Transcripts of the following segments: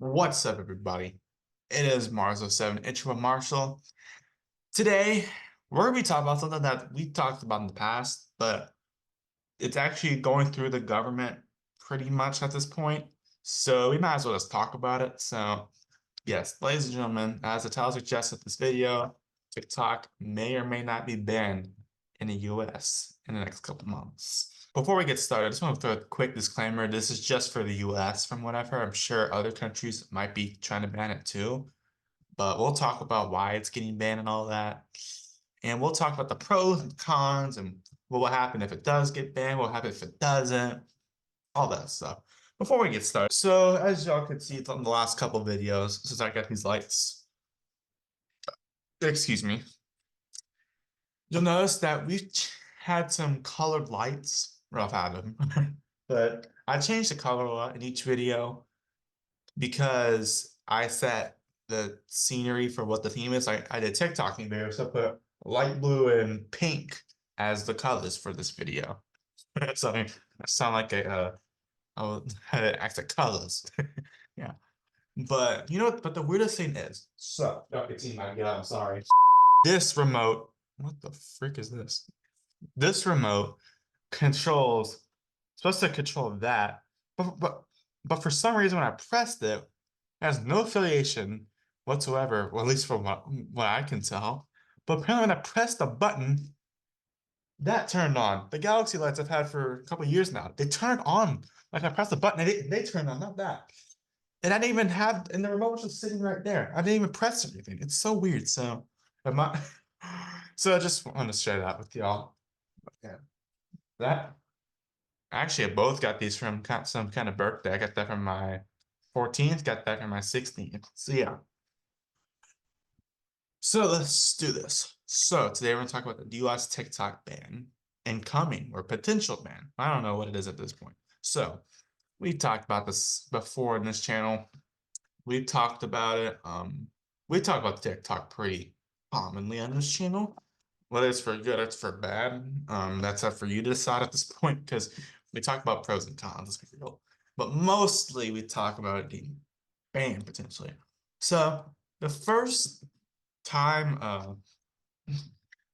What's up, everybody? It is Marzo7, Intro with Marshall. Today, we're going to be talking about something that we talked about in the past, but it's actually going through the government pretty much at this point. So we might as well just talk about it. So, yes, ladies and gentlemen, as the title suggests of this video, TikTok may or may not be banned in the US in the next couple months. Before we get started, I just want to throw a quick disclaimer. This is just for the US from what I've heard. I'm sure other countries might be trying to ban it too, but we'll talk about why it's getting banned and all that. And we'll talk about the pros and cons and what will happen if it does get banned, what will happen if it doesn't, all that stuff. Before we get started, so as y'all can see from the last couple videos, since I got these lights, excuse me, you'll notice that we've had some colored lights. Rough had them, but I changed the color a lot in each video because I set the scenery for what the theme is. I did TikToking there, so I put light blue and pink as the colors for this video. So I sound like I had to act like colors. Yeah. But you know what? But the weirdest thing is, so y'all can see my I'm sorry. This remote, what the frick is this? This remote controls, supposed to control that, but for some reason when I pressed it, it has no affiliation whatsoever, well, at least from what I can tell. But apparently when I pressed the button, that turned on. The Galaxy lights I've had for a couple of years now, they turn on. Like I pressed the button and they turned on, not that. And I didn't even have, and the remote was just sitting right there. I didn't even press anything. It's so weird. So, am I, so I just want to share that with y'all. Yeah. That actually, I both got these from some kind of birthday. I got that from my 14th, got that from my 16th. So yeah. So let's do this. So today we're going to talk about the US TikTok ban and coming or potential ban. I don't know what it is at this point. So we talked about this before in this channel. We talked about it. We talk about TikTok pretty commonly on this channel. Whether it's for good or it's for bad, that's up for you to decide at this point because we talk about pros and cons, let's be real. But mostly we talk about it being banned potentially. So the first time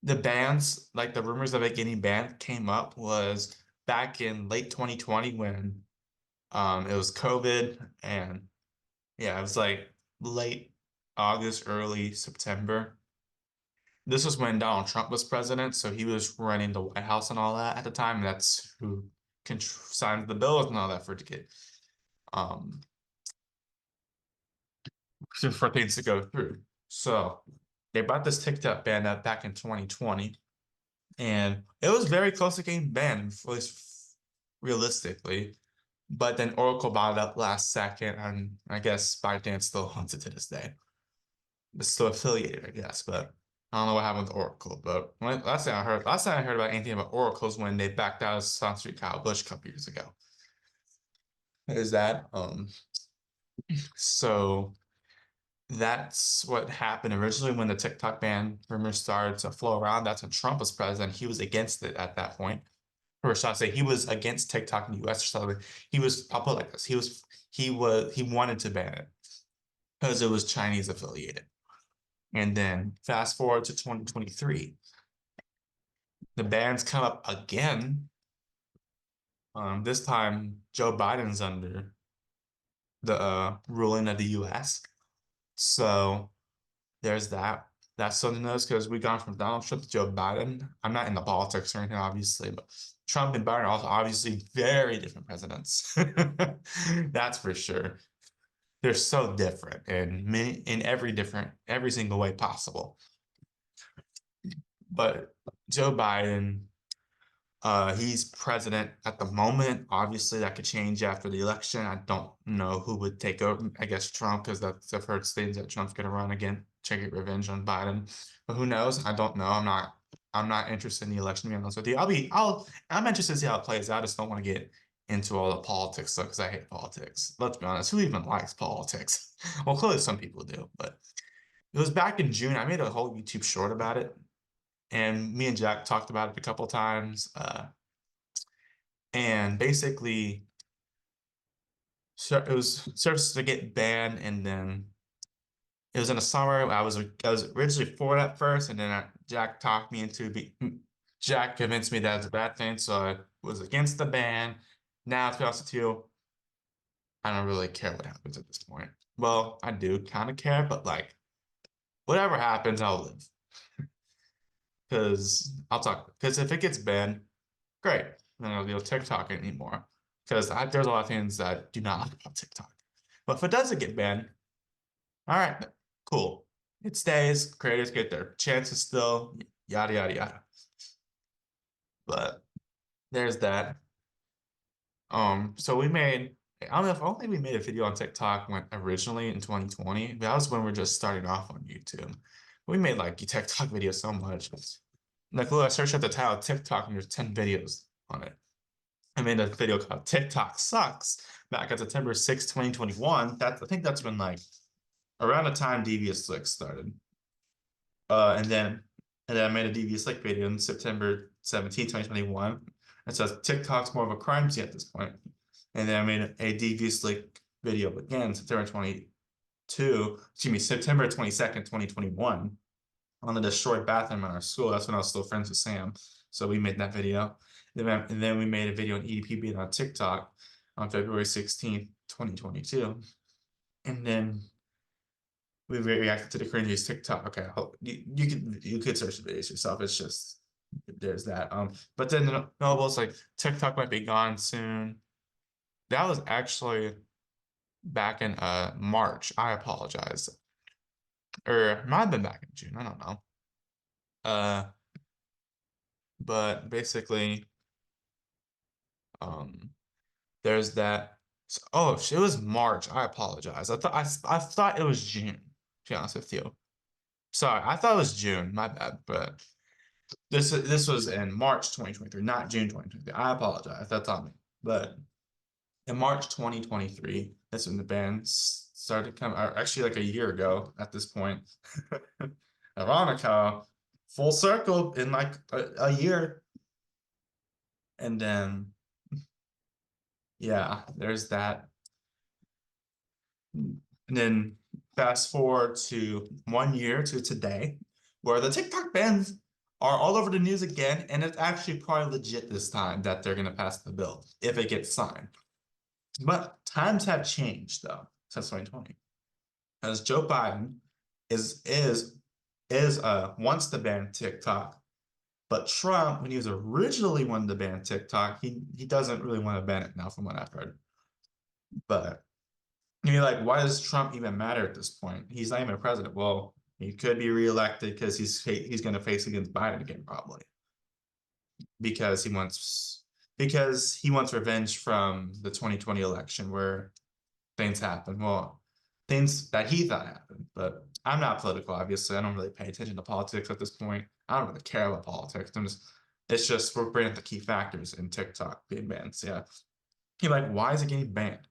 the bans, like the rumors of it getting banned came up was back in late 2020 when it was COVID and yeah, it was like late August, early September. This was when Donald Trump was president, so he was running the White House and all that at the time. That's who signed the bills and all that for it to get um for things to go through. So they brought this TikTok ban up back in 2020, and it was very close to getting banned, at least realistically. But then Oracle bought it up last second, and I guess ByteDance still owns it to this day. It's still affiliated, I guess, but I don't know what happened with Oracle. But last time I heard about anything about Oracle is when they backed out of sponsoring Kyle Busch a couple years ago. Is that so that's what happened originally when the TikTok ban rumors started to flow around. That's when Trump was president. He was against it at that point. Or should I say he was against TikTok in the US or something. I'll put it like this. He wanted to ban it because it was Chinese affiliated. And then fast forward to 2023, the bans come up again. This time Joe Biden's under the ruling of the US. So there's that. That's something else because we gone from Donald Trump to Joe Biden. I'm not in the politics or anything, obviously, but Trump and Biden are also obviously very different presidents. That's for sure. They're so different in every single way possible. But Joe Biden, he's president at the moment. Obviously, that could change after the election. I don't know who would take over. I guess Trump, because I've heard things that Trump's going to run again, to get revenge on Biden. But who knows? I don't know. I'm not interested in the election, to be honest with you. I'm interested to see how it plays out. I just don't want to get into all the politics stuff because I hate politics. Let's be honest. Who even likes politics? Well, clearly some people do, but it was back in June. I made a whole YouTube short about it. And me and Jack talked about it a couple times. And basically, so it was starts to get banned, and then it was in the summer. I was originally for it at first, and then Jack talked me into Jack convinced me that it's a bad thing, so I was against the ban. Now, to be honest with you, I don't really care what happens at this point. Well, I do kind of care, but like whatever happens, I'll live. Because I'll talk. Because if it gets banned, great. Then I'll be able to TikTok anymore. Because there's a lot of things that I do not like about TikTok. But if it doesn't get banned, all right, cool. It stays. Creators get their chances still. Yada yada yada. But there's that. So we made. I don't know if only we made a video on TikTok when originally in 2020. That was when we are just starting off on YouTube. We made like TikTok videos so much. Like, look, I searched at the title TikTok and there's 10 videos on it. I made a video called TikTok Sucks back on September 6, 2021. I think that's when like around the time Devious Slick started. And then I made a Devious Slick video in September 17, 2021. It says TikTok's more of a crime scene at this point. And then I made a Devious Slick video again, September 22nd, 2021, on the destroyed bathroom in our school. That's when I was still friends with Sam. So we made that video. And then we made a video on EDP being on TikTok on February 16th, 2022. And then we reacted to the cringiest TikTok. Okay, you could search the videos yourself. It's just there's that. But then the nobles like TikTok might be gone soon. That was actually back in March. I apologize. Or it might have been back in June. I don't know. But basically, there's that. So, oh, it was March. I apologize. I thought it was June, to be honest with you. Sorry, I thought it was June. My bad. But this was in March 2023, not June 2023. I apologize. That's on me. But in March 2023, that's when the band started coming. Actually, like a year ago at this point. Ironica, full circle in like a year. And then, yeah, there's that. And then fast forward to 1 year to today, where the TikTok bans are all over the news again, and it's actually probably legit this time that they're gonna pass the bill if it gets signed. But times have changed though since 2020, as Joe Biden wants to ban TikTok, but Trump, when he was originally wanting to ban TikTok, he doesn't really want to ban it now, from what I've heard. But you're like, why does Trump even matter at this point? He's not even a president. Well, he could be reelected because he's going to face against Biden again, probably, because he wants revenge from the 2020 election where things happened. Well, things that he thought happened. But I'm not political, obviously. I don't really pay attention to politics at this point. I don't really care about politics. It's just we're bringing up the key factors in TikTok being banned. So yeah, you're like, why is it getting banned?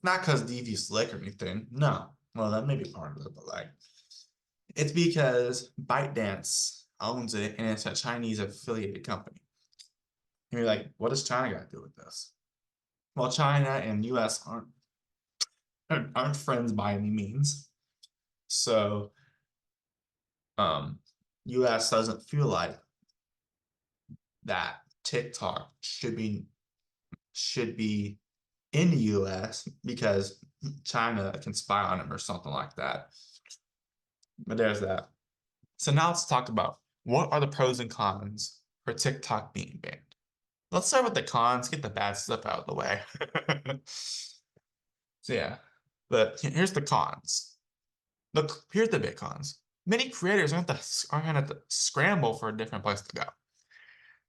Not because Devious Slick or anything. No. Well, that may be part of it, but like, it's because ByteDance owns it and it's a Chinese affiliated company. And you're like, what does China got to do with this? Well, China and US aren't friends by any means. So, US doesn't feel like that TikTok should be in the US because China can spy on them or something like that. But there's that. So now let's talk about what are the pros and cons for TikTok being banned. Let's start with the cons, get the bad stuff out of the way. So yeah, but here's the cons. Look, here's the big cons. Many creators are going to scramble for a different place to go.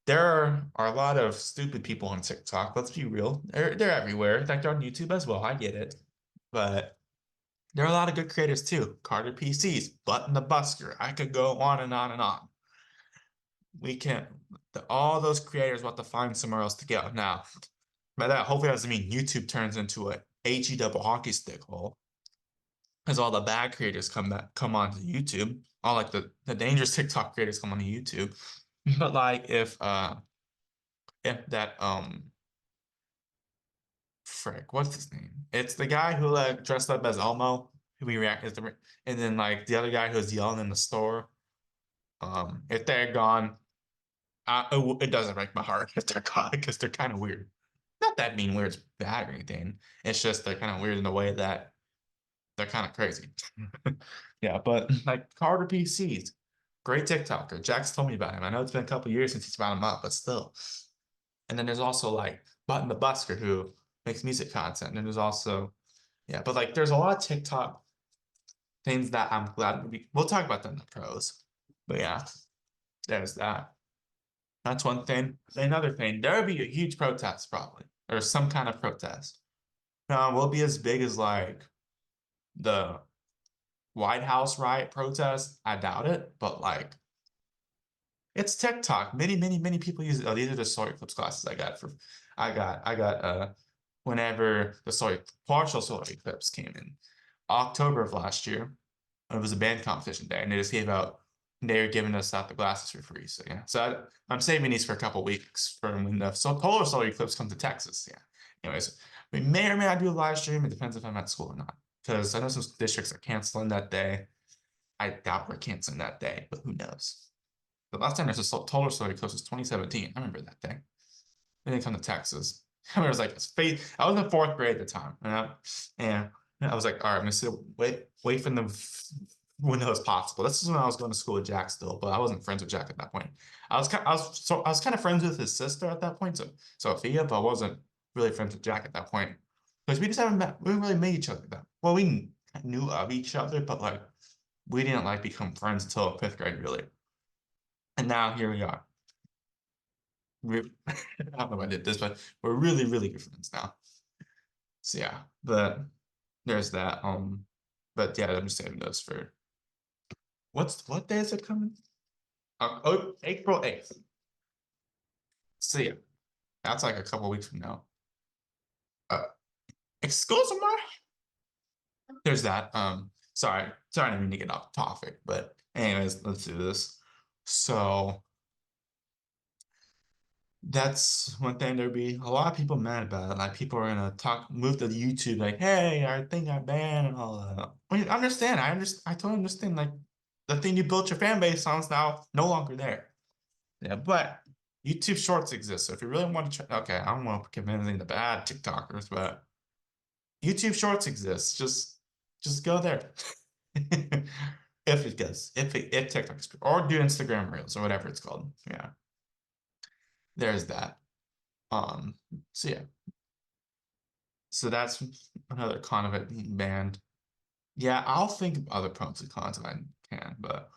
There are a lot of stupid people on TikTok. Let's be real. They're everywhere. In fact, they're on YouTube as well. I get it. But there are a lot of good creators too. Carter PCs, Button the Busker. I could go on and on and on. We can't, all those creators want to find somewhere else to go. Now, by that, hopefully that doesn't mean YouTube turns into a HE double hockey stick hole. Because all the bad creators come onto YouTube. All like the dangerous TikTok creators come onto YouTube. But like if that frick, what's his name? It's the guy who like dressed up as Elmo, who we react as the, and then like the other guy who's yelling in the store. If they're gone, it doesn't break my heart if they're gone because they're kind of weird. Not that mean weird's bad or anything. It's just they're kind of weird in the way that they're kind of crazy. Yeah, but like Carter PCs, great TikToker. Jack's told me about him. I know it's been a couple years since he's found him up, but still. And then there's also like Button the Busker who makes music content. And there's also, yeah, but like there's a lot of TikTok things that I'm glad we'll talk about them in the pros. But yeah, there's that. That's one thing. Another thing, there would be a huge protest probably, or some kind of protest. Now, will be as big as like the White House riot protest. I doubt it, but like it's TikTok. Many people use it. Oh, these are the Sawyer Clips classes I got for I got whenever the Sawyer partial Sawyer Clips came in October of last year. It was a band competition day, and they just gave out. They were giving us out the glasses for free. So yeah, so I'm saving these for a couple weeks for when the polar solar eclipse comes to Texas. Yeah. Anyways, we may or may not do a live stream. It depends if I'm at school or not. Because I know some districts are canceling that day. I doubt we're canceling that day, but who knows? The last time there's a solar solar eclipse was 2017. I remember that day. They didn't come to Texas. I was like, I was in fourth grade at the time, and I was like, all right, I'm gonna sit, wait for the when it was possible. This is when I was going to school with Jack still, but I wasn't friends with Jack at that point. I was kind of friends with his sister at that point, so Sophia, but I wasn't really friends with Jack at that point because we just haven't met. We didn't really met each other that. Well, we knew of each other, but like we didn't like become friends until fifth grade, really. And now here we are. I don't know if I did this, but we're really good friends now. So yeah, but there's that. But yeah, I'm just saving those for what day is it coming? Oh, April 8th. So yeah, that's like a couple weeks from now. Uh, excuse me. There's that. Sorry, I didn't mean to get off topic, but anyways, let's do this. So that's one thing there'd be a lot of people mad about it. Like people are gonna move to YouTube, like, hey, I think I banned and all that. I mean, I totally understand. Like the thing you built your fan base on is now no longer there. Yeah, but YouTube Shorts exist. So if you really want to try, okay, I don't want to convince any of the bad TikTokers, but YouTube Shorts exists. Just go there. If it does, if TikTok is, or do Instagram Reels or whatever it's called. Yeah, there's that. Um, so yeah, so that's another con of it being banned. Yeah, I'll think of other pros and cons if I can, but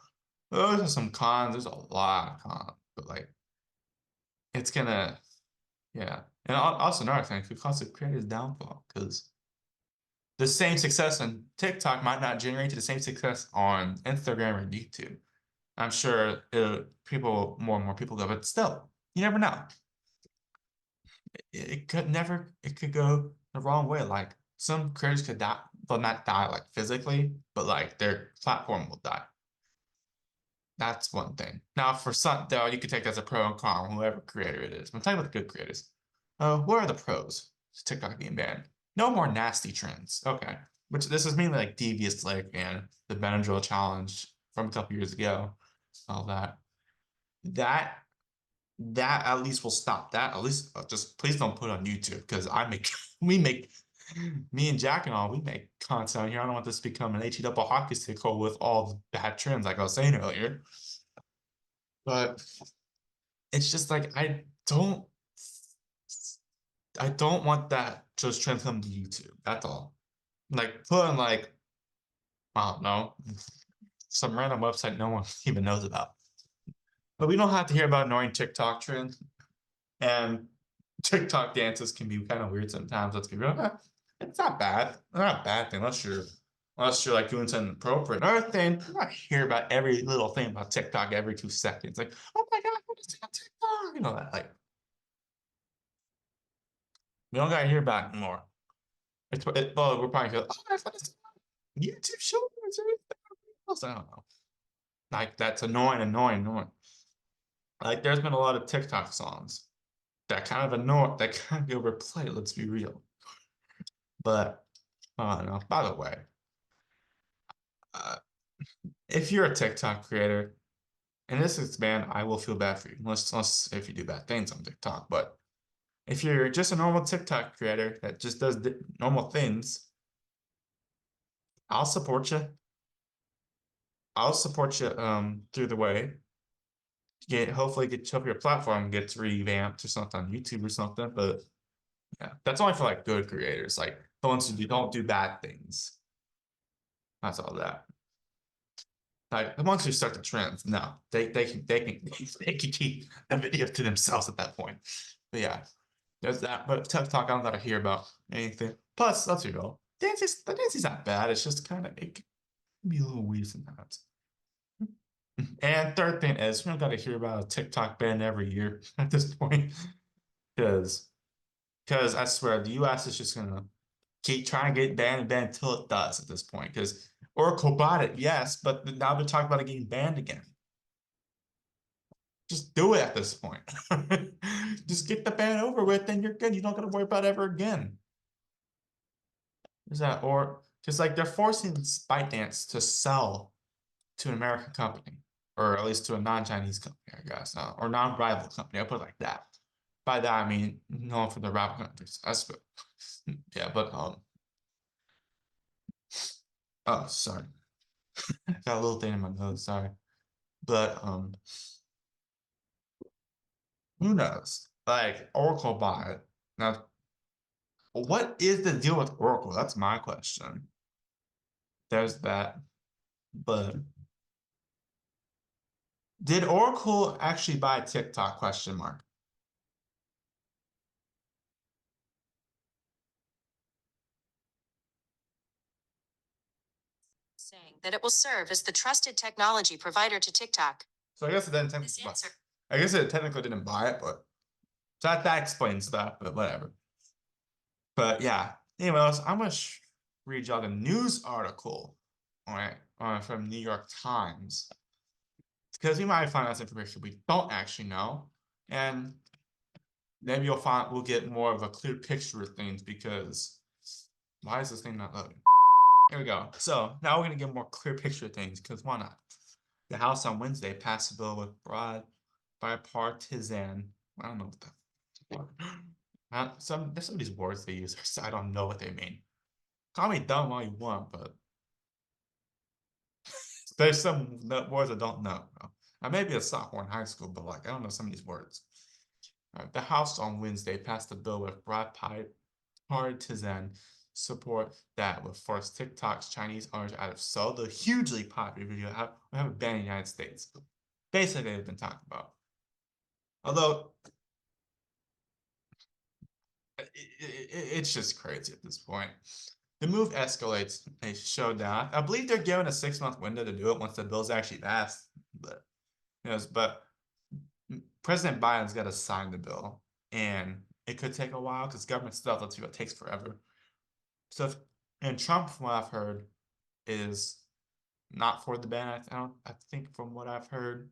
those are some cons. There's a lot of cons, but like it's gonna, yeah. And also another thing, it could cause the creator's downfall because the same success on TikTok might not generate to the same success on Instagram or YouTube. I'm sure more and more people go, but still, you never know. It could go the wrong way. Like some creators could die, well, not die like physically, but like their platform will die. That's one thing. Now, for some, though, you could take that as a pro and con, whoever creator it is. I'm talking about the good creators. What are the pros to TikTok being banned? No more nasty trends. Okay. Which this is mainly like Devious Lake and the Benadryl challenge from a couple years ago. All that. That that at least will stop that. At least just please don't put it on YouTube because we make me and Jack and all we make content here. I don't want this to become an HE double hockey stick hole with all the bad trends like I was saying earlier. But it's just like I don't want that just trend come to YouTube. That's all. Like putting like I don't know some random website no one even knows about. But we don't have to hear about annoying TikTok trends. And TikTok dances can be kind of weird sometimes. Let's be real. It's not bad. They're not a bad thing unless you're like doing something appropriate. Another thing, I hear about every little thing about TikTok every 2 seconds. Like, oh my God, what is TikTok? You know that like we don't gotta hear about it anymore. Well, we're probably like, oh, that's what it's YouTube Shorts or anything else. I don't know. Like that's annoying. Like there's been a lot of TikTok songs that kind of annoy that kind of get overplayed. Let's be real. But I don't know. By the way, uh, if you're a TikTok creator, and this is banned, I will feel bad for you, unless if you do bad things on TikTok. But if you're just a normal TikTok creator that just does normal things, I'll support you. I'll support you through the way. Hopefully hope your platform gets revamped or something on YouTube or something. But yeah, that's only for like good creators, like the ones who don't do bad things. That's all that. Like the ones who start the trends, no, they can keep the video to themselves at that point. But yeah, there's that. But TikTok, I don't gotta hear about anything. Plus, let's be real, the dancing's not bad. It's just kind of it can be a little weird sometimes. And third thing is, we don't gotta hear about a TikTok ban every year at this point, because I swear the U.S. is just gonna keep trying to get banned and banned until it does at this point. Because Oracle bought it, yes, but now they're talking about it getting banned again. Just do it at this point. Just get the ban over with, and you're good. You don't got to worry about it ever again. Is that or just like they're forcing ByteDance to sell to an American company, or at least to a non-Chinese company, I guess, or non-rival company. I'll put it like that. By that I mean known for the rival countries. That's yeah, but oh sorry, I got a little thing in my nose. Sorry, but who knows? Like Oracle bought it now. What is the deal with Oracle? That's my question. There's that. But did Oracle actually buy TikTok? Question mark. Saying that it will serve as the trusted technology provider to TikTok. So I guess it didn't technically buy. I guess it technically didn't buy it, but so that explains that. But whatever. But yeah. Anyways, I'm gonna read y'all the news article, all right, from New York Times, because we might find out some information we don't actually know, and maybe we'll get more of a clear picture of things. Because why is this thing not loading? Here we go. So now we're gonna get a more clear picture of things, because why not? The House on Wednesday passed a bill with broad bipartisan. I don't know what the there's some of these words they use. I don't know what they mean. Call me dumb all you want, but there's some words I don't know. I may be a sophomore in high school, but like I don't know some of these words. The House on Wednesday passed a bill with broad partisan support that would force TikTok's Chinese owners out of Seoul, the hugely popular video have a ban in the United States. Basically, they've been talking about. Although it's just crazy at this point. The move escalates a showdown. I believe they're given a 6-month window to do it once the bill's actually passed. But but President Biden's got to sign the bill, and it could take a while because government stuff, let's see, it takes forever. So, and Trump, from what I've heard, is not for the ban. I think from what I've heard,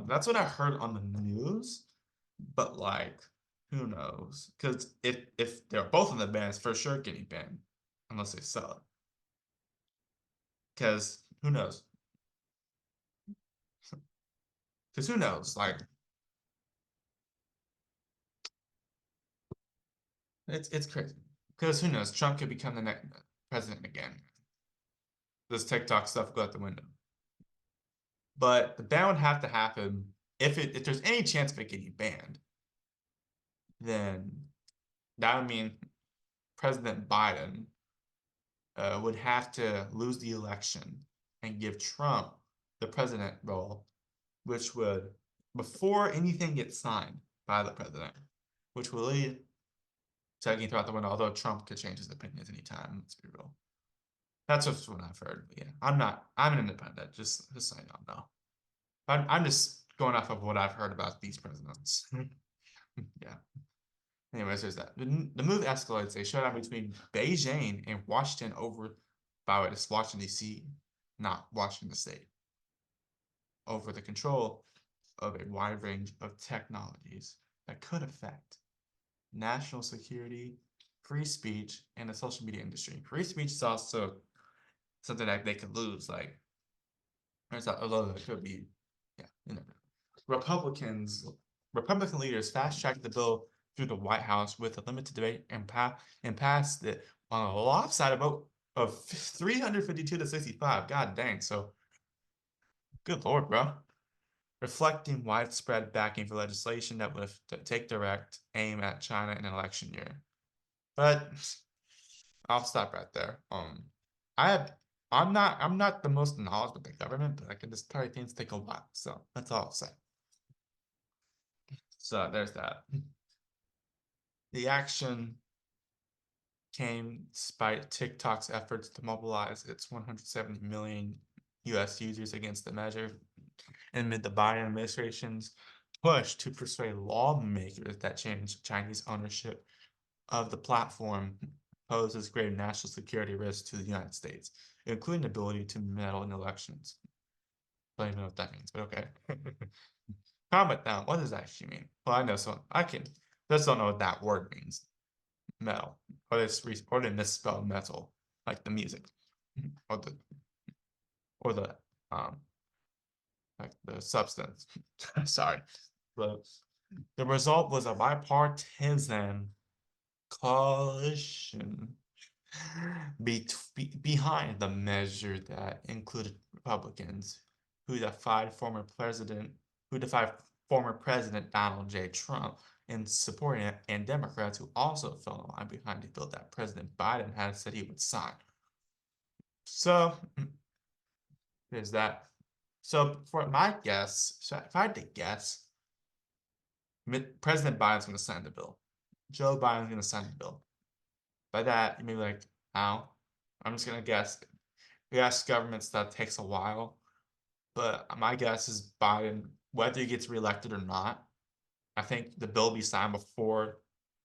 that's what I heard on the news. But like, who knows? Because if they're both in the ban, it's for sure getting banned unless they sell it. Because who knows? Because who knows? Like, it's crazy. Because who knows? Trump could become the next president again. This TikTok stuff go out the window. But the ban would have to happen if there's any chance of it getting banned, then that would mean President Biden would have to lose the election and give Trump the president role, which would, before anything gets signed by the president, which will lead to getting throughout the window, although Trump could change his opinions anytime, let's be real. That's just what I've heard. But yeah, I'm an independent, just so you don't know. I'm just going off of what I've heard about these presidents. Yeah. Anyways, there's that. The move escalates a showdown between Beijing and Washington over, by the way, it's Washington, D.C., not Washington State, over the control of a wide range of technologies that could affect national security, free speech and the social media industry. Free speech is also something that they could lose. Like, there's a lot that could be, yeah, you know. Republican leaders fast-tracked the bill through the White House with a limited debate and passed it on a lopsided vote of 352 to 65. God dang, so good lord, bro. Reflecting widespread backing for legislation that would take direct aim at China in an election year. But I'll stop right there. I'm not the most knowledgeable with the government, but I can just tell you things take a while. So that's all I'll say. So there's that. The action came despite TikTok's efforts to mobilize its 170 million US users against the measure, and amid the Biden administration's push to persuade lawmakers that Chinese ownership of the platform poses grave national security risks to the United States, including the ability to meddle in elections. I don't even know what that means, but okay. Comment down. What does that actually mean? Well, I know so I can just don't know what that word means. Metal. Or they misspell metal, like the music. Or the like the substance. Sorry. But the result was a bipartisan coalition behind the measure that included Republicans who defied former President Donald J. Trump in supporting it, and Democrats who also fell in line behind the bill that President Biden had said he would sign. So there's that. So for my guess, so if I had to guess, President Biden's going to sign the bill. Joe Biden's going to sign the bill. By that, you may be like, how? I'm just going to guess. Yes, government stuff takes a while, but my guess is Biden, whether he gets reelected or not, I think the bill will be signed before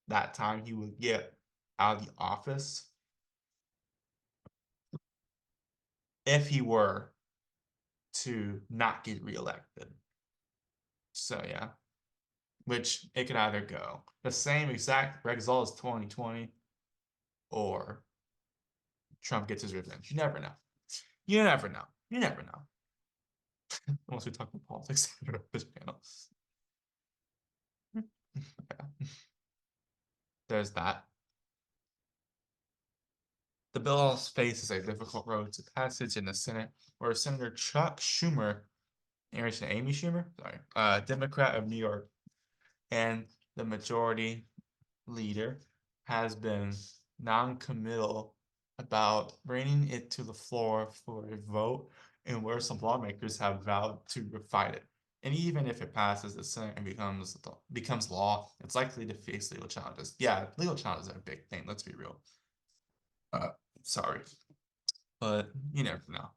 that time he would get out of the office. If he were to not get reelected. So yeah, which it could either go the same exact result as 2020 or Trump gets his revenge. You never know. You never know. You never know. Unless we talk about politics on this panel. Yeah. There's that. The bill faces a difficult road to passage in the Senate, where Senator Chuck Schumer, Amy Schumer, sorry, Democrat of New York, and the majority leader has been non-committal about bringing it to the floor for a vote, and where some lawmakers have vowed to fight it. And even if it passes the Senate and becomes law, it's likely to face legal challenges. Yeah, legal challenges are a big thing. Let's be real. Sorry, but you never know.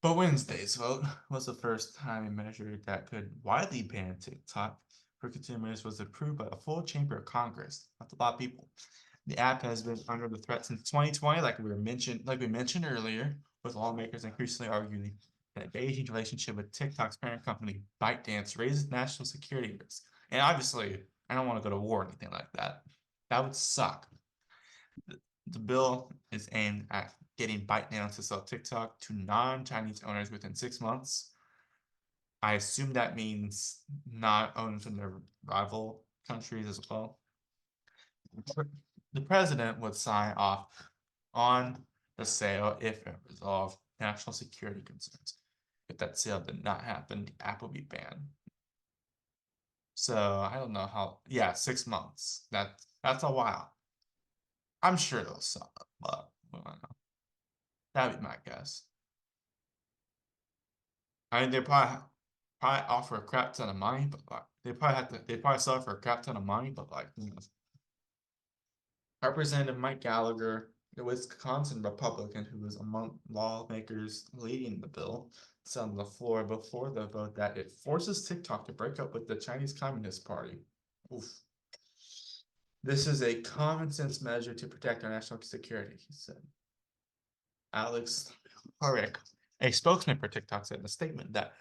But Wednesday's vote was the first time a measure that could widely ban TikTok for consumers was approved by a full chamber of Congress. That's a lot of people. The app has been under the threat since 2020, like we mentioned earlier, with lawmakers increasingly arguing that Beijing's relationship with TikTok's parent company, ByteDance, raises national security risks. And obviously, I don't want to go to war or anything like that. That would suck. The bill is aimed at getting ByteDance to sell TikTok to non-Chinese owners within 6 months. I assume that means not owned from their rival countries as well. The president would sign off on the sale if it resolved national security concerns. If that sale did not happen, the app will be banned. So I don't know how. Yeah, 6 months. That's a while. I'm sure they'll sell it, but I don't know. That'd be my guess. I mean, they probably offer a crap ton of money, but like they probably sell it for a crap ton of money, but like who knows. Representative Mike Gallagher, the Wisconsin Republican who was among lawmakers leading the bill, said on the floor before the vote that it forces TikTok to break up with the Chinese Communist Party. Oof. This is a common sense measure to protect our national security, he said. Alex Horek, a spokesman for TikTok, said in a statement that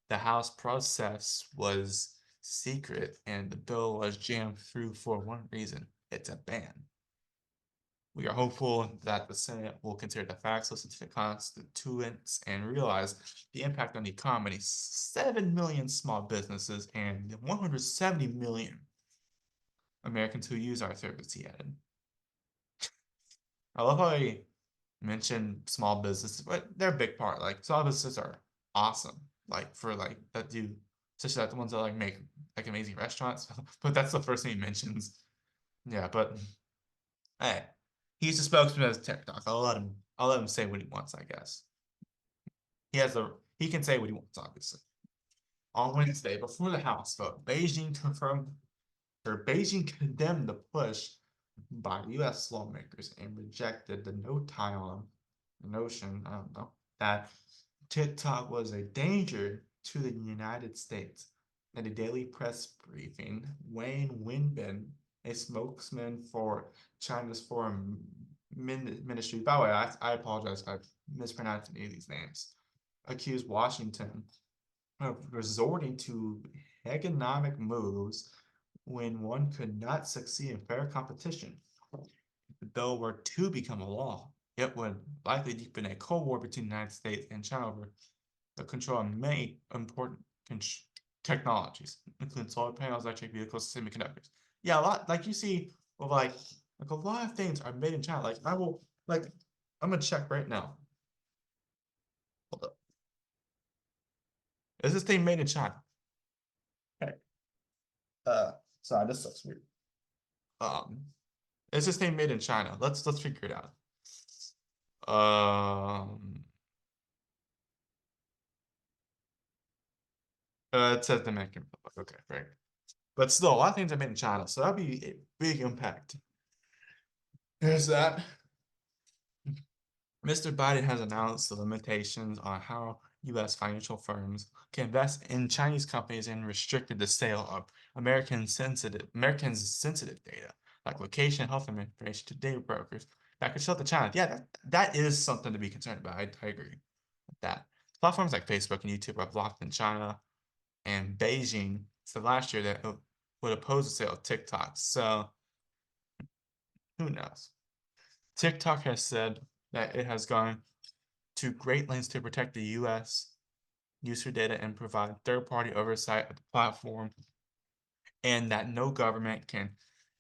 the House process was secret and the bill was jammed through for one reason: it's a ban. We are hopeful that the Senate will consider the facts, listen to the constituents, and realize the impact on the economy. 7 million small businesses and 170 million Americans who use our service, he added. I love how he mentioned small businesses, but they're a big part. Like small businesses are awesome. Like for like that do, especially like the ones that like make like amazing restaurants. But that's the first thing he mentions. Yeah, but hey, he's the spokesman of TikTok. I'll let him say what he wants, I guess. He can say what he wants, obviously. On Wednesday, before the House vote, Beijing condemned the push by US lawmakers and rejected the no tie on notion, I don't know, that TikTok was a danger to the United States. At a daily press briefing, Wayne Wenbin, a spokesman for China's foreign ministry, by the way, I apologize if I mispronounced any of these names, accused Washington of resorting to economic moves when one could not succeed in fair competition. If the bill were to become a law, it would likely deepen a cold war between the United States and China over the control of many important technologies, including solar panels, electric vehicles, semiconductors. Yeah, a lot like you see, well, like a lot of things are made in China. Like I'm gonna check right now. Hold up. Is this thing made in China? Okay. Sorry, this looks weird. Um, is this thing made in China? Let's figure it out. It says Dominican Republic. Okay, great. But still, a lot of things are made in China, so that'd be a big impact. There's that. Mr. Biden has announced the limitations on how U.S. financial firms can invest in Chinese companies and restricted the sale of Americans' sensitive data, like location, health information, to data brokers that could sell to China. Yeah, that is something to be concerned about. I agree with that. Platforms like Facebook and YouTube are blocked in China, and Beijing said last year that it would oppose the sale of TikTok. So who knows? TikTok has said that it has gone to great lengths to protect the U.S. user data and provide third-party oversight of the platform, and that no government can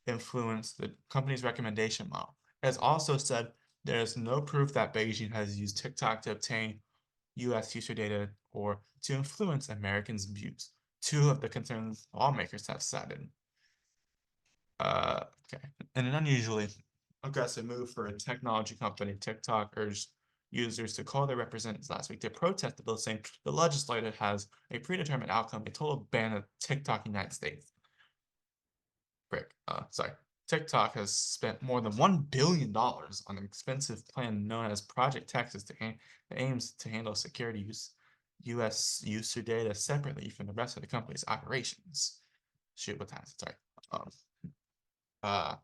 influence the company's recommendation model. It has also said there is no proof that Beijing has used TikTok to obtain U.S. user data or to influence Americans' views. Two of the concerns lawmakers have cited. Okay. In an unusually aggressive move for a technology company, TikTok urged users to call their representatives last week to protest the bill, saying the legislature has a predetermined outcome, a total ban of TikTok in the United States. Sorry. TikTok has spent more than $1 billion on an expensive plan known as Project Texas that aims to handle security U.S. user data separately from the rest of the company's operations. Shoot, what time is it? Sorry.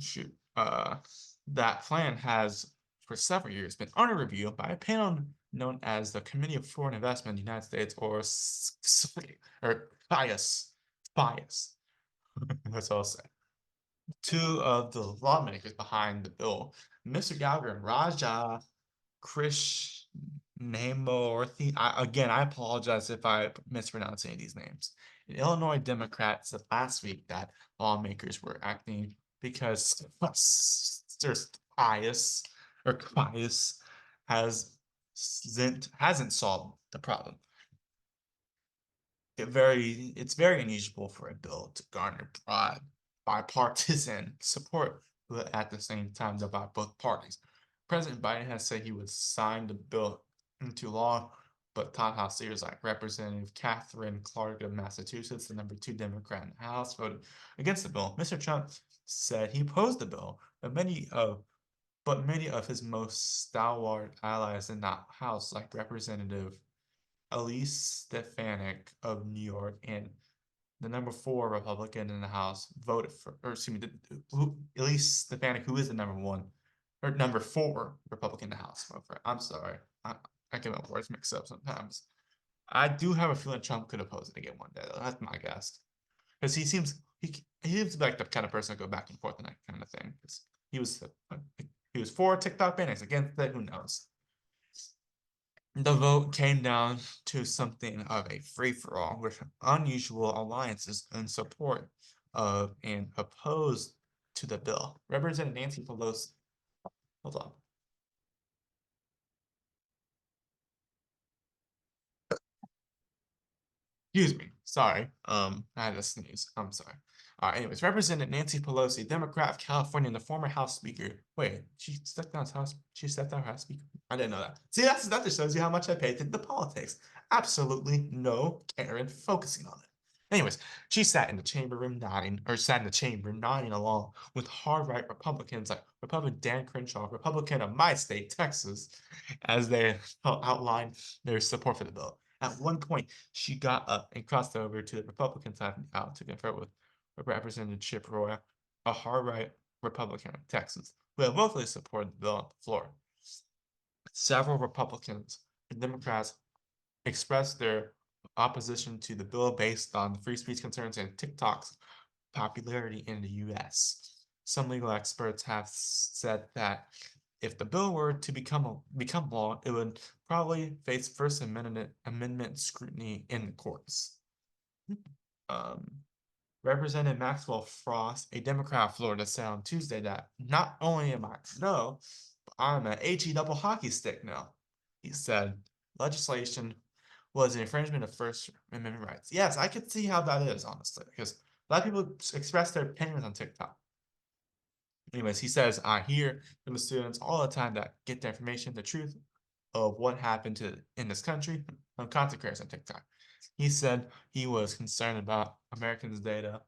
Shoot. That plan has for several years been under review by a panel known as the Committee of Foreign Investment in the United States, or bias. That's all I'll say. Two of the lawmakers behind the bill, Mr. Gallagher and Raja Krishnamurthy. I apologize if I mispronounce any of these names. An Illinois Democrat said last week that lawmakers were acting because there's bias hasn't solved the problem. It's very unusual for a bill to garner broad bipartisan support, but at the same time divide both parties. President Biden has said he would sign the bill into law, but top House leaders like Representative Catherine Clark of Massachusetts, the number 2 Democrat in the House, voted against the bill. Mr. Trump said he opposed the bill, but many of his most stalwart allies in that House, like Representative Elise Stefanik of New York and the number 4 Republican in the House, voted for, or excuse me, Elise Stefanik, who is the number 1 or number 4 Republican in the House, voted for it. I'm sorry, I get my words mixed up sometimes. I do have a feeling Trump could oppose it again one day, though. That's my guess, because he seems he was like the kind of person to go back and forth on that kind of thing. 'Cause he was he was for TikTok banning, he's against it. Who knows? The vote came down to something of a free-for-all with unusual alliances in support of and opposed to the bill. Representative Nancy Pelosi. Hold on. Excuse me. Sorry. I had to sneeze. I'm sorry. Anyways, Representative Nancy Pelosi, Democrat of California, and the former House Speaker. Wait, she stepped down as House. She stepped down as House Speaker. I didn't know that. See, that just shows you how much I pay attention to politics. Absolutely no Karen focusing on it. Anyways, she sat in the chamber room nodding along with hard right Republicans like Republican Dan Crenshaw, Republican of my state, Texas, as they outlined their support for the bill. At one point, she got up and crossed over to the Republican side of the aisle to confer with Representative Chip Roy, a hard-right Republican of Texas, who had vocally supported the bill on the floor. Several Republicans and Democrats expressed their opposition to the bill based on free speech concerns and TikTok's popularity in the U.S. Some legal experts have said that if the bill were to become law, it would probably face First Amendment scrutiny in the courts. Representative Maxwell Frost, a Democrat of Florida, said on Tuesday that not only am I no, but I'm an HE double hockey stick now. He said legislation was an infringement of First Amendment rights. Yes, I could see how that is, honestly, because a lot of people express their opinions on TikTok. Anyways, he says, I hear from the students all the time that get the information, the truth of what happened in this country on content creators on TikTok. He said he was concerned about Americans' data,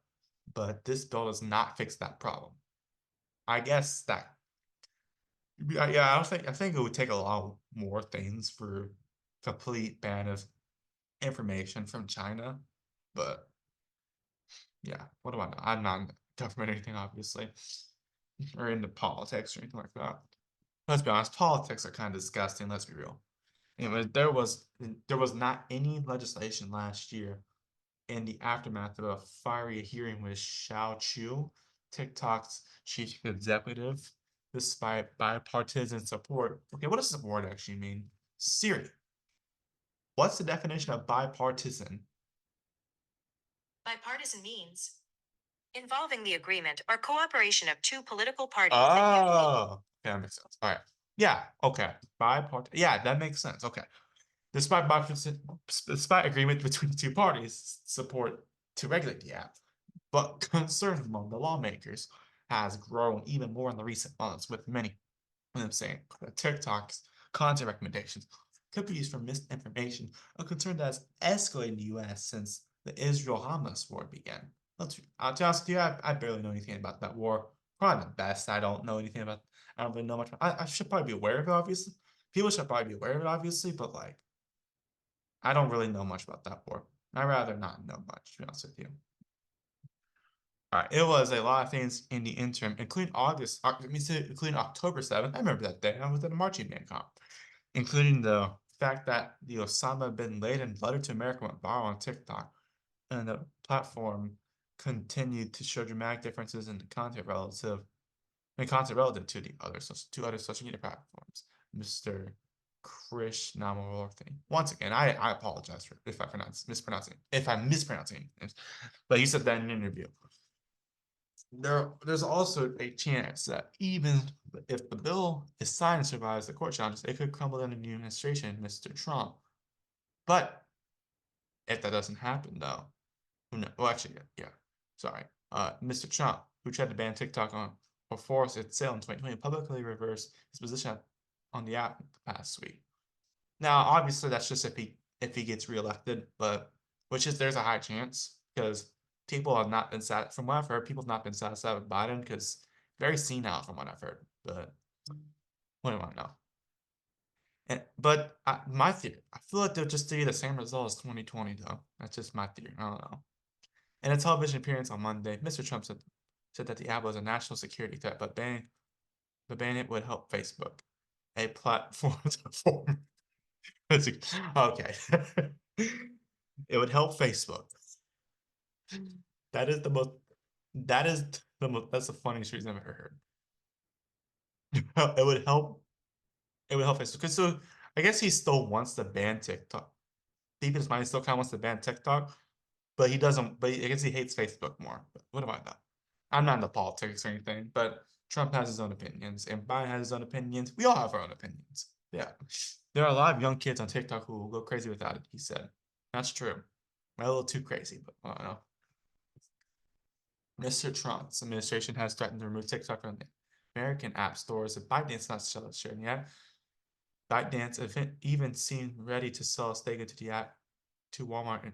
but this bill does not fix that problem. I guess that, yeah, I think it would take a lot more things for complete ban of information from China, but yeah, what do I know? I'm not in government or anything, obviously, or into politics or anything like that. Let's be honest, politics are kind of disgusting. Let's be real. Anyway, there was not any legislation last year in the aftermath of a fiery hearing with Xiao Chu, TikTok's chief executive, despite bipartisan support. Okay, what does support actually mean? Siri, what's the definition of bipartisan? Bipartisan means involving the agreement or cooperation of two political parties that usually Oh, okay, that makes sense. All right. Yeah, okay. Bipartisan. Yeah, that makes sense. Okay. Despite agreement between the two parties, support to regulate the app, but concern among the lawmakers has grown even more in the recent months, with many of them saying that TikTok's content recommendations could be used for misinformation, a concern that has escalated in the U.S. since the Israel-Hamas war began. I'll be honest with you, I barely know anything about that war. Probably the best. I don't know anything about. I don't really know much. I should probably be aware of it, obviously. People should probably be aware of it, obviously, but like, I don't really know much about that war. I'd rather not know much, to be honest with you. All right, it was a lot of things in the interim, including including October 7th. I remember that day. I was at a marching band comp, including the fact that the Osama bin Laden letter to America went viral on TikTok, and the platform continued to show dramatic differences in the content relative to the other social media platforms. Mr. Krishnamurthy. Once again, I apologize if I'm mispronouncing it, but he said that in an interview. There's also a chance that even if the bill is signed and survives the court challenges, it could crumble under the new administration, Mr. Trump. But if that doesn't happen, though, who knows? Well, actually, yeah, sorry. Mr. Trump, who tried to ban TikTok or force its sale in 2020, publicly reversed his position on the app the past week. Now, obviously, that's just if he gets reelected, but there's a high chance because people have not been from what I've heard, people have not been satisfied with Biden because very senile from what I've heard. But what do I know? But my theory, I feel like they'll just do the same result as 2020, though. That's just my theory. I don't know. In a television appearance on Monday, Mr. Trump said that the app was a national security threat, but banning it would help Facebook, a platform okay. It would help Facebook. That is the most That is that's the funniest reason I've ever heard. It would help. It would help Facebook. Because so I guess he still wants to ban TikTok. Deep in his mind, he still kind of wants to ban TikTok, but he doesn't. But I guess he hates Facebook more. But what do I know? I'm not into politics or anything. But Trump has his own opinions, and Biden has his own opinions. We all have our own opinions. Yeah, there are a lot of young kids on TikTok who will go crazy without it. He said, "That's true. A little too crazy, but I don't know." Mr. Trump's administration has threatened to remove TikTok from the American app stores if ByteDance not sharing yet. ByteDance even seemed ready to sell a stake into the app to Walmart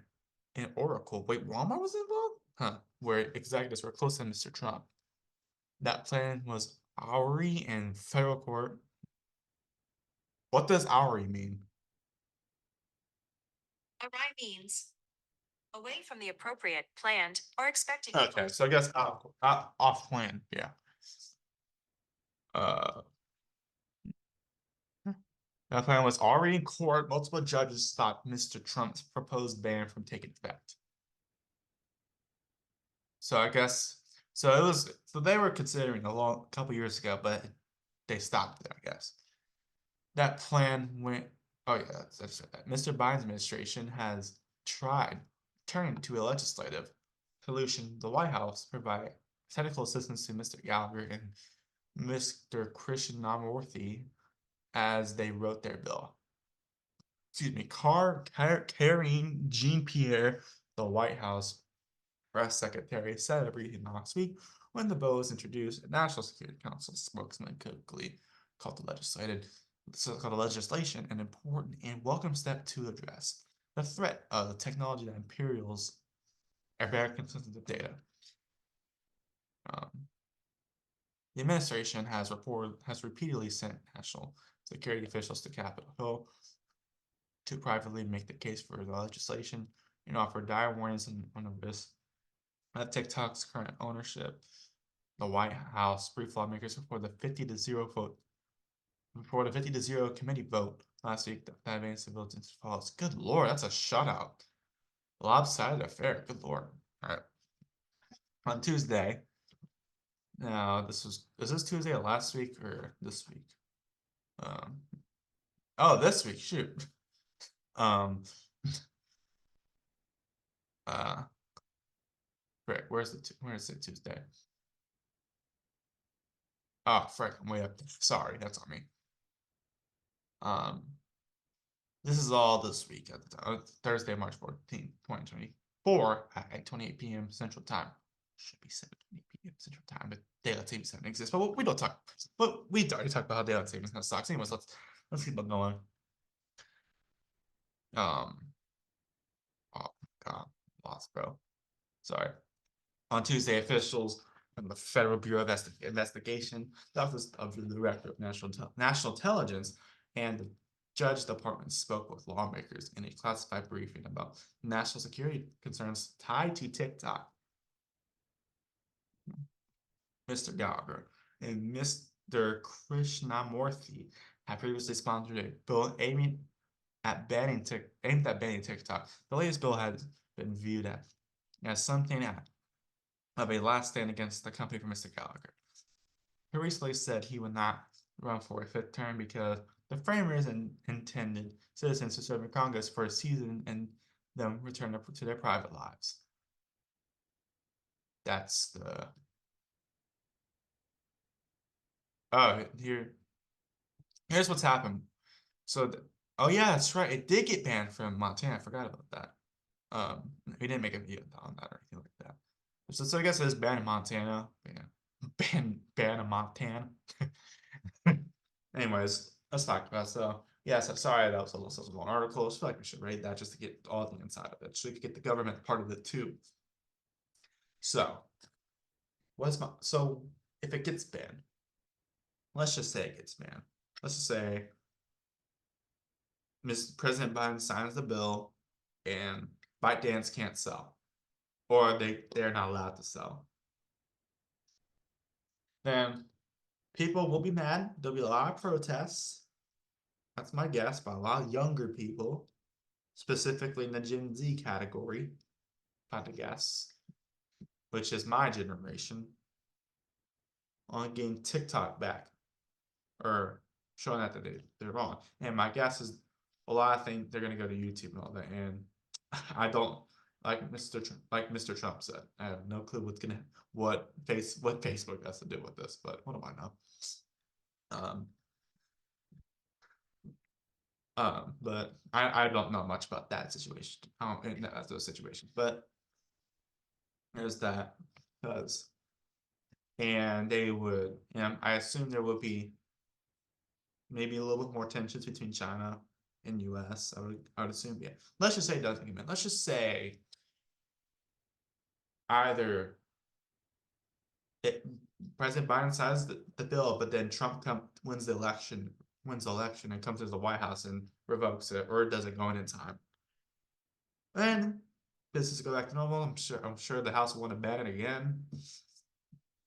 and Oracle. Wait, Walmart was involved? Huh. Where executives were close to Mr. Trump. That plan was Oury in federal court. What does Oury mean? Awry means away from the appropriate, planned, or expected. Okay, so I guess off plan, yeah. Uh, that plan was already in court. Multiple judges stopped Mr. Trump's proposed ban from taking effect. So I guess so they were considering a couple years ago, but they stopped it, I guess. That plan went. Oh yeah, that's right. Mr. Biden's administration has tried turning to a legislative solution. The White House provided technical assistance to Mr. Gallagher and Mr. Krishnamurthy as they wrote their bill. Excuse me, Karine Jean-Pierre, the White House press secretary, said at a briefing last week when the bill was introduced. A National Security Council spokesman quickly called the legislation an important and welcome step to address the threat of the technology that imperials American sensitive data. The administration has repeatedly sent national security officials to Capitol Hill to privately make the case for the legislation and offer dire warnings on the risk of TikTok's current ownership. The White House briefed lawmakers before the 50-0 committee vote last week that advanced the bill into falls. Good lord, that's a shutout. Lopsided affair. Good lord. All right. On Tuesday. Now is this Tuesday or last week or this week? Oh, this week. Shoot. Uh, frick. Where is it Tuesday? Oh, frick. I'm way up there. Sorry, that's on me. This is all this week at the time. Thursday, March 14th, 2024 at 8:28 p.m. Central Time. Should be 7:20 p.m. Central Time, but daylight savings time exists. But we don't talk. But we already talked about how daylight savings kind of sucks. Anyways, let's keep on going. Oh God, lost, bro. Sorry. On Tuesday, officials from the Federal Bureau of Investigation, the Office of the Director of National Intelligence, and the Judge Department spoke with lawmakers in a classified briefing about national security concerns tied to TikTok. Mr. Gallagher and Mr. Krishnamurthy had previously sponsored a bill aimed at banning TikTok. The latest bill had been viewed as something of a last stand against the company for Mr. Gallagher. He recently said he would not run for a fifth term because the framers intended citizens to serve in Congress for a season and then return to their private lives. That's the... Oh, here's what's happened. So, oh yeah, that's right. It did get banned from Montana. I forgot about that. We didn't make a video on that or anything like that. So I guess it is banned in Montana. Yeah. Ban in Montana. Anyways, let's talk about so yeah, so sorry that was a little long article. I feel like we should read that just to get all the inside of it. So we could get the government part of it too. So so if it gets banned, let's just say it gets banned. Let's just say Mr. President Biden signs the bill and ByteDance can't sell. Or they're not allowed to sell. Then people will be mad. There'll be a lot of protests. That's my guess, by a lot of younger people, specifically in the Gen Z category, if I had to guess. which is my generation, on getting TikTok back, or showing that they're wrong. And my guess is a lot of things they're gonna go to YouTube and all that. And I don't like Mr. Trump said. I have no clue what Facebook has to do with this, but what do I know? But I don't know much about that situation. I don't know those situations, but there's that because and I assume there would be maybe a little bit more tensions between China and US. I would assume, yeah. Let's just say it doesn't get. Let's just say either President Biden signs the bill, but then Trump wins the election and comes to the White House and revokes it, or it doesn't go in time. Then business go back to normal. I'm sure the House will want to ban it again.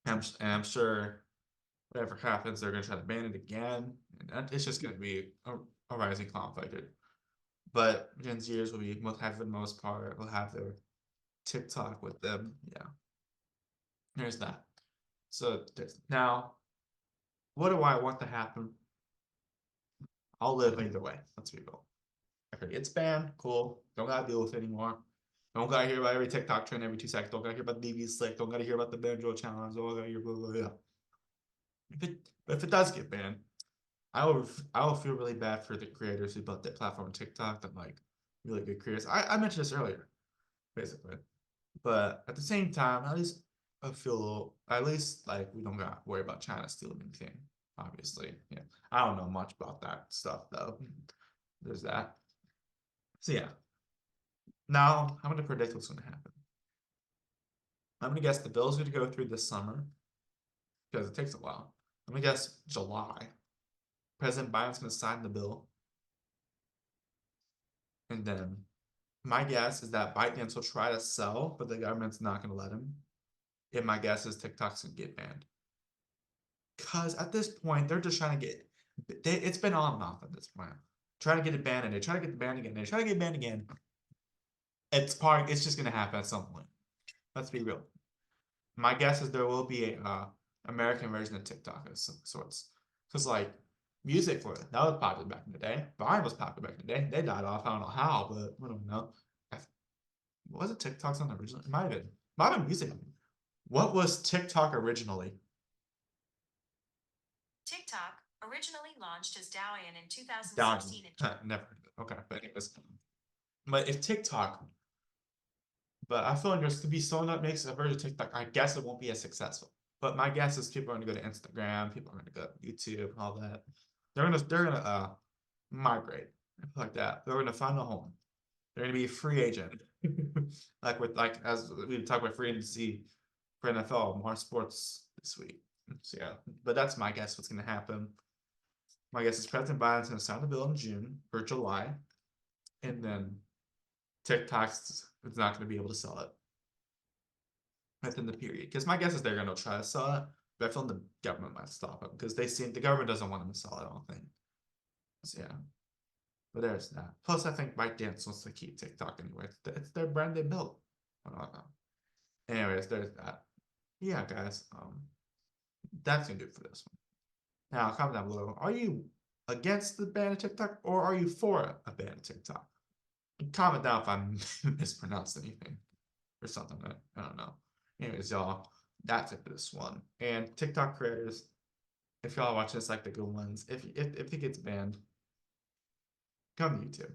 And I'm sure whatever happens, they're gonna try to ban it again. And it's just gonna be a rising conflict. But Gen Zers will have for the most part, will have their TikTok with them. Yeah. There's that. So now, what do I want to happen? I'll live either way. Let's be real. Okay, it's banned. Cool. Don't gotta deal with it anymore. Don't gotta hear about every TikTok trend every 2 seconds. Don't gotta hear about DV Slick. Don't gotta hear about the banjo challenge. Don't gotta hear blah blah blah. If it does get banned, I will feel really bad for the creators who built that platform TikTok that like really good creators. I mentioned this earlier, basically. But at the same time, at least like we don't gotta worry about China stealing anything. Obviously, yeah. I don't know much about that stuff though. There's that. So yeah. Now I'm gonna predict what's gonna happen. I'm gonna guess the bill's gonna go through this summer because it takes a while. I'm gonna guess July. President Biden's gonna sign the bill, and then my guess is that ByteDance will try to sell, but the government's not gonna let him. And my guess is TikTok's gonna get banned. Cause at this point, they're just trying to it's been on and off at this point. Trying to get it banned and they try to get the ban again. They try to get banned again. It's just gonna happen at some point. Let's be real. My guess is there will be a American version of TikTok of some sorts. Cause like music for it, that was popular back in the day. Vine was popular back in the day. They died off. I don't know how, but I don't know. Was it TikTok's on the original? It might have been music. What was TikTok originally? TikTok, originally launched as Douyin in Down. 2016. Never. Okay, but anyways. But if TikTok, but I feel like there's to be someone that makes a version of TikTok, I guess it won't be as successful. But my guess is people are gonna go to Instagram, people are gonna go to YouTube, and all that. They're gonna migrate like that. They're gonna find a home. They're gonna be a free agent, as we talked about free agency for NFL, more sports this week. So yeah, but that's my guess. What's gonna happen? My guess is President Biden's gonna sign the bill in June or July, and then TikTok's is not gonna be able to sell it within the period. Because my guess is they're gonna try to sell it, but I feel the government might stop it because the government doesn't want them to sell it. I don't think. So yeah. But there's that. Plus, I think ByteDance wants to keep TikTok anyway. It's their brand they built. I don't know. Anyways, there's that. Yeah, guys. That's gonna do it for this one. Now, comment down below. Are you against the ban of TikTok or are you for a ban of TikTok? Comment down if I'm mispronounced anything or something. I don't know. Anyways, y'all, that's it for this one. And TikTok creators, if y'all watching this like the good ones, if it gets banned, come to YouTube.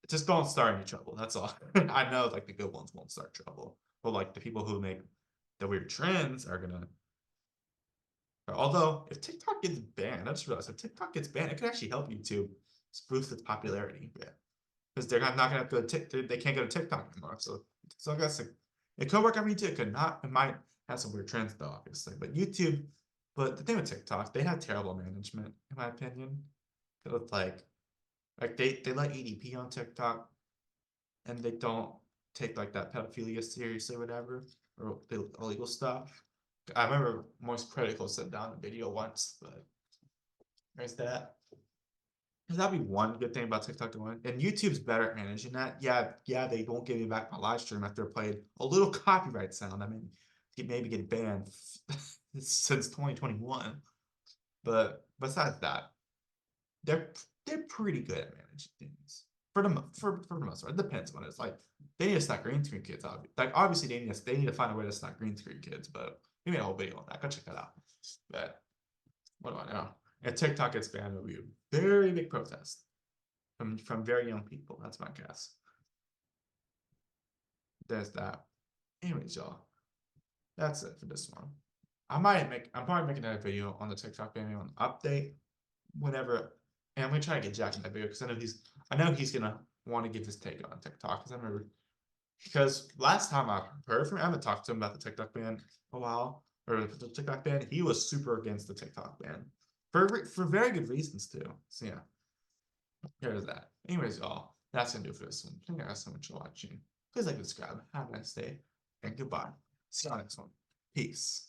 Just don't start any trouble. That's all. I know like the good ones won't start trouble. But like the people who make the weird trends are gonna. Although if TikTok gets banned, I just realized if TikTok gets banned, it could actually help YouTube boost its popularity. Yeah. Because they're not gonna have to go to they can't go to TikTok anymore. So I guess it could work on YouTube. It could not. It might have some weird trends though, obviously. But YouTube, but the thing with TikTok, they have terrible management, in my opinion. It looked like they let EDP on TikTok and they don't take like that pedophilia seriously or whatever, or the illegal stuff. I remember Moist Critical said down a video once, but there's that. That'd be one good thing about TikTok doing. And YouTube's better at managing that. Yeah, they won't give me back my live stream after I played a little copyright sound. I mean, maybe get banned since 2021. But besides that, they're pretty good at managing things for the most part. It depends on it. It's like they need to stop green screen kids. Obviously they need to find a way to stop green screen kids. But we made a whole video on that. Go check that out. But what do I know? If TikTok gets banned, it'll be a very big protest from very young people. That's my guess. There's that. Anyways, y'all, that's it for this one. I'm probably making another video on the TikTok ban on update whenever, and I'm gonna try to get Jack in that video because I know he's gonna want to give his take on TikTok because last time I heard from him, I haven't talked to him about the TikTok ban in a while, or the TikTok ban. He was super against the TikTok ban for very good reasons too. So yeah, here's that. Anyways, y'all, that's gonna do it for this one. Thank you guys so much for watching. Please like and subscribe. Have a nice day, and goodbye. See you on the next one. Peace.